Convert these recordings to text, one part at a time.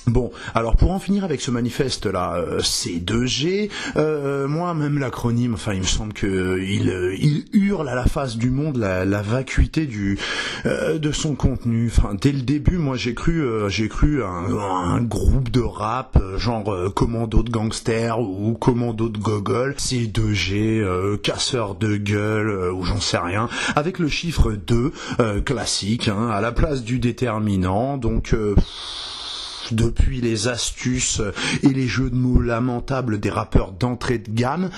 Bon, alors pour en finir avec ce manifeste-là, C2G, moi même l'acronyme, enfin il me semble que il hurle à la face du monde la vacuité de son contenu. Enfin dès le début, moi j'ai cru un groupe de rap genre Commando de gangsters ou Commando de gogol, C2G, casseur de gueule ou j'en sais rien, avec le chiffre 2 classique à la place du déterminant. Donc depuis les astuces et les jeux de mots lamentables des rappeurs d'entrée de gamme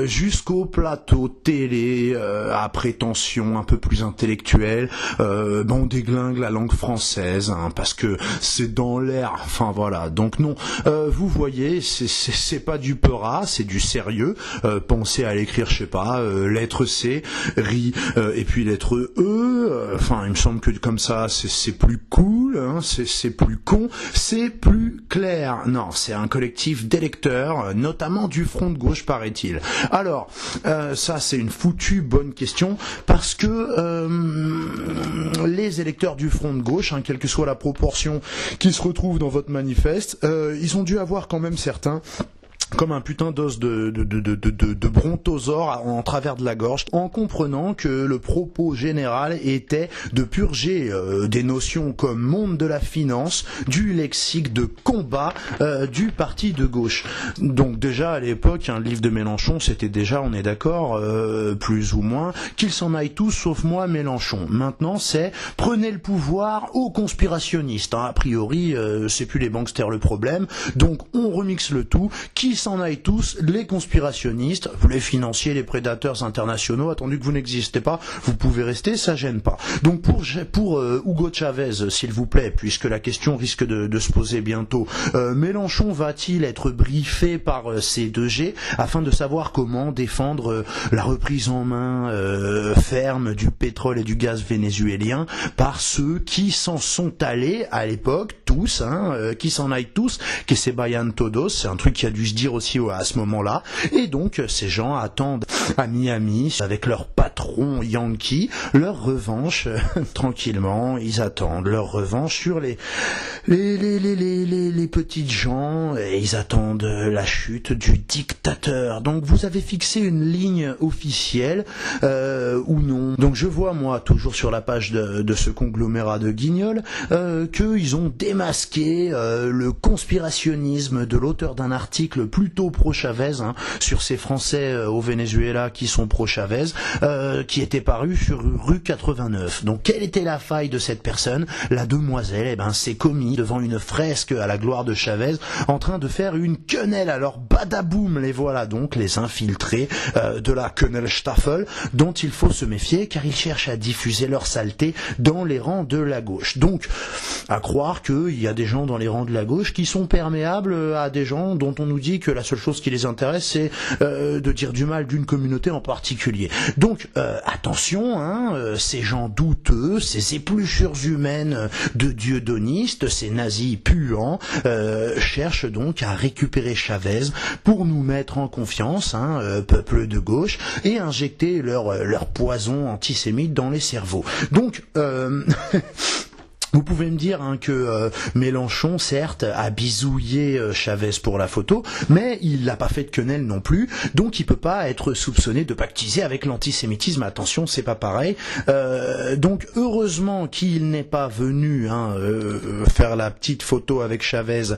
jusqu'au plateau télé à prétention un peu plus intellectuelle, on déglingue la langue française parce que c'est dans l'air, enfin voilà. Donc non, vous voyez, c'est pas du peura, c'est du sérieux. Pensez à l'écrire, je sais pas, lettre C, ri et puis lettre E, enfin il me semble que comme ça c'est plus cool, c'est plus con, c'est plus clair. Non, c'est un collectif d'électeurs, notamment du front de gauche, paraît-il. Alors, ça c'est une foutue bonne question, parce que les électeurs du front de gauche, quelle que soit la proportion qui se retrouve dans votre manifeste, ils ont dû avoir quand même certains comme un putain d'os de brontosaure en travers de la gorge, en comprenant que le propos général était de purger des notions comme monde de la finance, du lexique de combat du parti de gauche. Donc déjà à l'époque, un livre de Mélenchon, c'était déjà, on est d'accord, plus ou moins, qu'ils s'en aillent tous sauf moi Mélenchon. Maintenant c'est prenez le pouvoir aux conspirationnistes. A priori, c'est plus les banksters le problème, donc on remixe le tout, qui s'en aillent tous, les conspirationnistes, les financiers, les prédateurs internationaux, attendu que vous n'existez pas, vous pouvez rester, ça gêne pas. Donc pour Hugo Chavez, s'il vous plaît, puisque la question risque de se poser bientôt, Mélenchon va-t-il être briefé par C2G afin de savoir comment défendre la reprise en main ferme du pétrole et du gaz vénézuélien par ceux qui s'en sont allés à l'époque, tous, qui s'en aillent tous, que se vayan todos, c'est un truc qui a dû se dire aussi à ce moment-là, et donc ces gens attendent à Miami avec leur patron yankee leur revanche tranquillement, ils attendent leur revanche sur les petites gens, et ils attendent la chute du dictateur. Donc vous avez fixé une ligne officielle ou non? Donc je vois moi toujours sur la page de ce conglomérat de guignols qu'ils ont démasqué le conspirationnisme de l'auteur d'un article plutôt pro-Chavez sur ces Français au Venezuela qui sont pro-Chavez, qui était paru sur rue 89. Donc quelle était la faille de cette personne? La demoiselle s'est commis devant une fresque à la gloire de Chavez en train de faire une quenelle. Alors badaboum, les voilà donc les infiltrés de la Quenelle-Staffel dont il faut se méfier car ils cherchent à diffuser leur saleté dans les rangs de la gauche. Donc à croire qu'il y a des gens dans les rangs de la gauche qui sont perméables à des gens dont on nous dit que la seule chose qui les intéresse c'est de dire du mal d'une communauté en particulier. Donc attention, ces gens douteux, ces épluchures humaines de dieudonistes, ces nazis puants cherchent donc à récupérer Chavez pour nous mettre en confiance, peuple de gauche, et injecter leur poison antisémite dans les cerveaux. Donc vous pouvez me dire que Mélenchon, certes, a bisouillé Chavez pour la photo, mais il l'a pas fait de quenelle non plus, donc il peut pas être soupçonné de pactiser avec l'antisémitisme. Attention, c'est pas pareil. Donc heureusement qu'il n'est pas venu faire la petite photo avec Chavez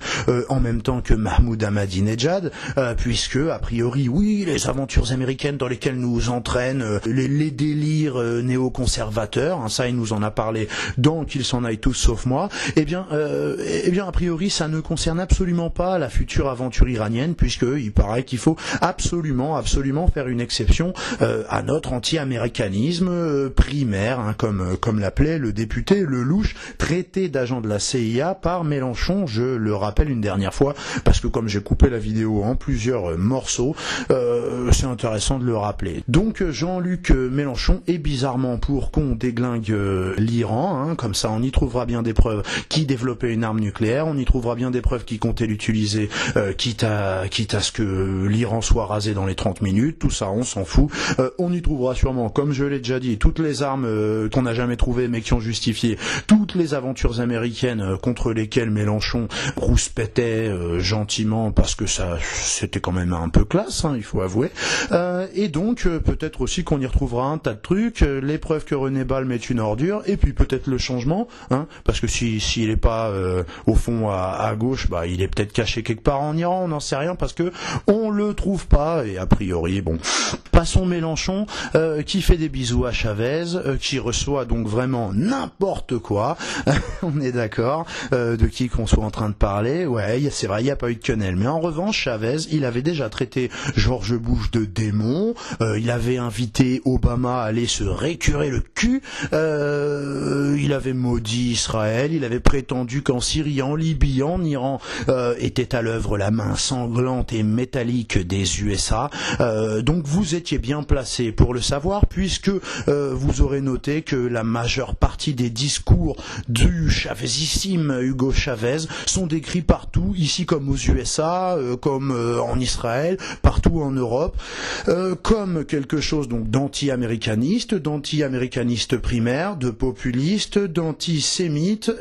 en même temps que Mahmoud Ahmadinejad, puisque a priori, oui, les aventures américaines dans lesquelles nous entraînent les délires néoconservateurs, ça il nous en a parlé dans Qu'il s'en aille tous sauf moi, eh bien a priori ça ne concerne absolument pas la future aventure iranienne, puisque il paraît qu'il faut absolument faire une exception à notre anti-américanisme primaire, comme l'appelait le député Lelouch, traité d'agent de la CIA par Mélenchon, je le rappelle une dernière fois, parce que comme j'ai coupé la vidéo en plusieurs morceaux, c'est intéressant de le rappeler. Donc Jean-Luc Mélenchon est bizarrement pour qu'on déglingue l'Iran, comme ça on y trouve trouvera bien des preuves qui développaient une arme nucléaire, on y trouvera bien des preuves qui comptaient l'utiliser, quitte à ce que l'Iran soit rasé dans les 30 minutes, tout ça on s'en fout. On y trouvera sûrement, comme je l'ai déjà dit, toutes les armes qu'on n'a jamais trouvées mais qui ont justifié toutes les aventures américaines contre lesquelles Mélenchon rouspétait gentiment parce que ça c'était quand même un peu classe, il faut avouer. Et donc peut-être aussi qu'on y retrouvera un tas de trucs, les preuves que René Balme est une ordure, et puis peut-être le changement, parce que s'il est pas au fond à gauche, bah il est peut-être caché quelque part en Iran, on n'en sait rien parce que on le trouve pas, et a priori bon. Passons Mélenchon qui fait des bisous à Chavez, qui reçoit donc vraiment n'importe quoi, on est d'accord, de qui qu'on soit en train de parler, ouais c'est vrai, il n'y a pas eu de quenelle, mais en revanche Chavez, il avait déjà traité George Bush de démon, il avait invité Obama à aller se récurer le cul, il avait maudit Israël, il avait prétendu qu'en Syrie, en Libye, en Iran était à l'œuvre la main sanglante et métallique des USA, donc vous étiez bien placé pour le savoir puisque vous aurez noté que la majeure partie des discours du chavézissime Hugo Chavez sont décrits partout, ici comme aux USA, comme en Israël, partout en Europe, comme quelque chose donc d'anti-américaniste primaire, de populiste, d'antisémite,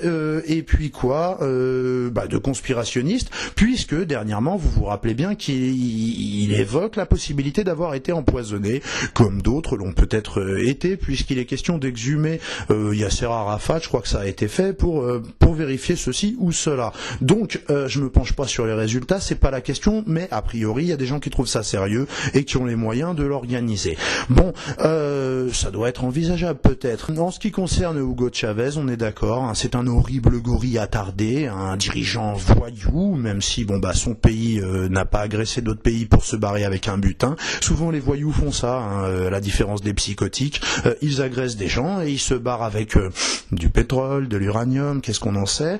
et puis quoi, de conspirationniste, puisque dernièrement, vous vous rappelez bien qu'il évoque la possibilité d'avoir été empoisonné, comme d'autres l'ont peut-être été, puisqu'il est question d'exhumer Yasser Arafat, je crois que ça a été fait pour vérifier ceci ou cela. Donc, je me penche pas sur les résultats, c'est pas la question, mais a priori, il y a des gens qui trouvent ça sérieux et qui ont les moyens de l'organiser. Bon, ça doit être envisageable peut-être. En ce qui concerne Hugo Chavez, on est d'accord, c'est un horrible gorille attardé, un dirigeant voyou, même si son pays n'a pas agressé d'autres pays pour se barrer avec un butin. Souvent les voyous font ça, la différence des psychotiques, ils agressent des gens et ils se barrent avec du pétrole, de l'uranium, qu'est-ce qu'on en sait.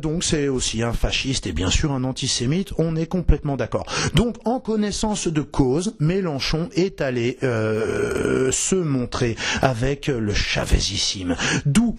Donc c'est aussi un fasciste et bien sûr un antisémite, on est complètement d'accord. Donc en connaissance de cause, Mélenchon est allé se montrer avec le chavézissime. D'où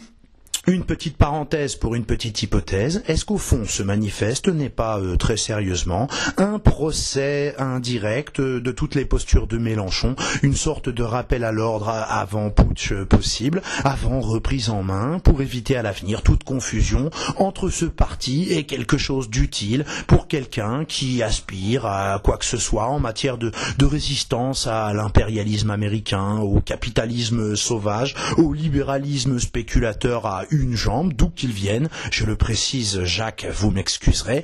une petite parenthèse pour une petite hypothèse. Est-ce qu'au fond, ce manifeste n'est pas très sérieusement un procès indirect de toutes les postures de Mélenchon, une sorte de rappel à l'ordre avant putsch possible, avant reprise en main, pour éviter à l'avenir toute confusion entre ce parti et quelque chose d'utile pour quelqu'un qui aspire à quoi que ce soit en matière de résistance à l'impérialisme américain, au capitalisme sauvage, au libéralisme spéculateur à une jambe, d'où qu'ils viennent, je le précise Jacques, vous m'excuserez,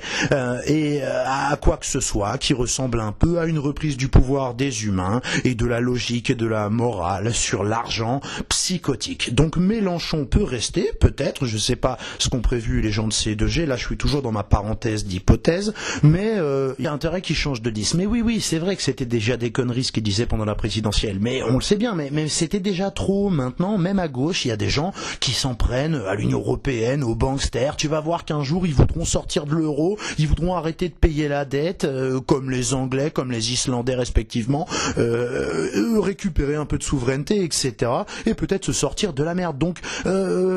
et à quoi que ce soit qui ressemble un peu à une reprise du pouvoir des humains et de la logique et de la morale sur l'argent psychotique. Donc Mélenchon peut rester, peut-être, je ne sais pas ce qu'ont prévu les gens de C2G, là je suis toujours dans ma parenthèse d'hypothèse, mais il y a intérêt qu'ils changent de 10. Mais oui, c'est vrai que c'était déjà des conneries ce qu'ils disaient pendant la présidentielle, mais on le sait bien, mais c'était déjà trop. Maintenant, même à gauche, il y a des gens qui s'en prennent à l'Union européenne, aux banksters. Tu vas voir qu'un jour, ils voudront sortir de l'euro, ils voudront arrêter de payer la dette, comme les Anglais, comme les Islandais respectivement, récupérer un peu de souveraineté, etc. Et peut-être se sortir de la merde. Donc,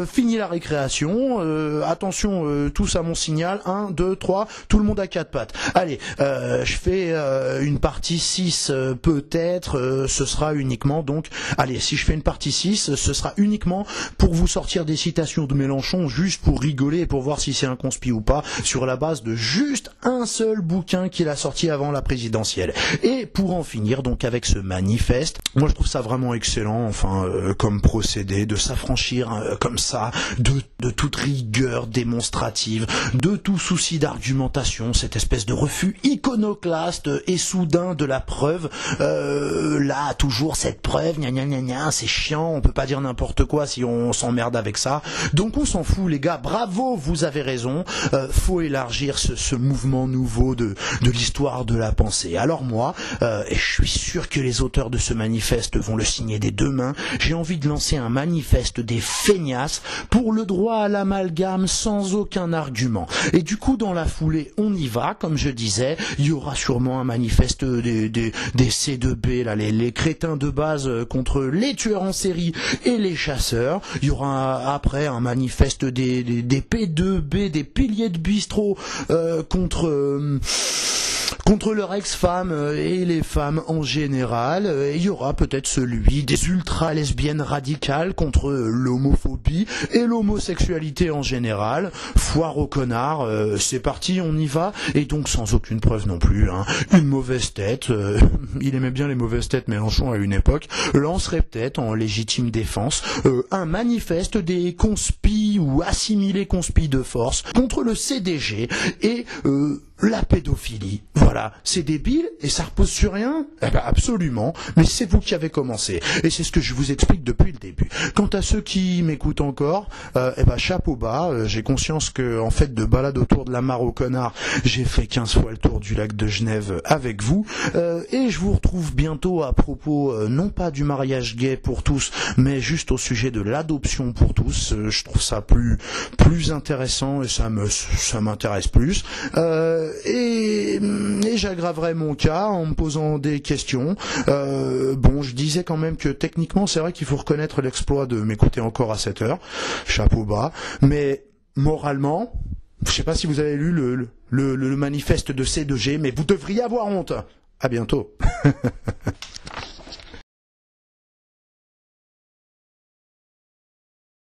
fini la récréation, attention, tous à mon signal, 1, 2, 3, tout le monde à 4 pattes. Allez, je fais une partie 6, peut-être, ce sera uniquement, donc, allez, si je fais une partie 6, ce sera uniquement pour vous sortir des citations de Mélenchon, juste pour rigoler et pour voir si c'est un conspi ou pas, sur la base de juste un seul bouquin qu'il a sorti avant la présidentielle. Et pour en finir donc avec ce manifeste, moi je trouve ça vraiment excellent, comme procédé, de s'affranchir comme ça de toute rigueur démonstrative, de tout souci d'argumentation, cette espèce de refus iconoclaste et soudain de la preuve. Là, toujours cette preuve, c'est chiant, on peut pas dire n'importe quoi si on s'emmerde avec ça. Donc on s'en fout les gars, bravo, vous avez raison, faut élargir ce mouvement nouveau de l'histoire de la pensée. Alors moi, et je suis sûr que les auteurs de ce manifeste manifeste vont le signer des deux mains. J'ai envie de lancer un manifeste des feignasses pour le droit à l'amalgame sans aucun argument. Et du coup, dans la foulée, on y va, comme je disais. Il y aura sûrement un manifeste des C2B, là, les crétins de base contre les tueurs en série et les chasseurs. Il y aura après un manifeste des P2B, des piliers de bistrot contre leurs ex-femmes et les femmes en général. Il y aura peut-être celui des ultra-lesbiennes radicales contre l'homophobie et l'homosexualité en général. Foire aux connards, c'est parti, on y va. Et donc sans aucune preuve non plus, hein. Une mauvaise tête, il aimait bien les mauvaises têtes Mélenchon à une époque, lancerait peut-être en légitime défense un manifeste des conspis ou assimilés conspis de force contre le CDG et la pédophilie. Voilà, c'est débile et ça repose sur rien? Eh ben absolument, mais c'est vous qui avez commencé. Et c'est ce que je vous explique depuis le début. Quant à ceux qui m'écoutent encore, eh ben chapeau bas, j'ai conscience que en fait de balade autour de la mare au connard, j'ai fait 15 fois le tour du lac de Genève avec vous. Et je vous retrouve bientôt à propos, non pas du mariage gay pour tous, mais juste au sujet de l'adoption pour tous. Je trouve ça plus intéressant et ça m'intéresse plus. Et j'aggraverai mon cas en me posant des questions. Bon, je disais quand même que techniquement, c'est vrai qu'il faut reconnaître l'exploit de m'écouter encore à 7 heures. Chapeau bas. Mais moralement, je sais pas si vous avez lu le manifeste de C2G, mais vous devriez avoir honte. À bientôt.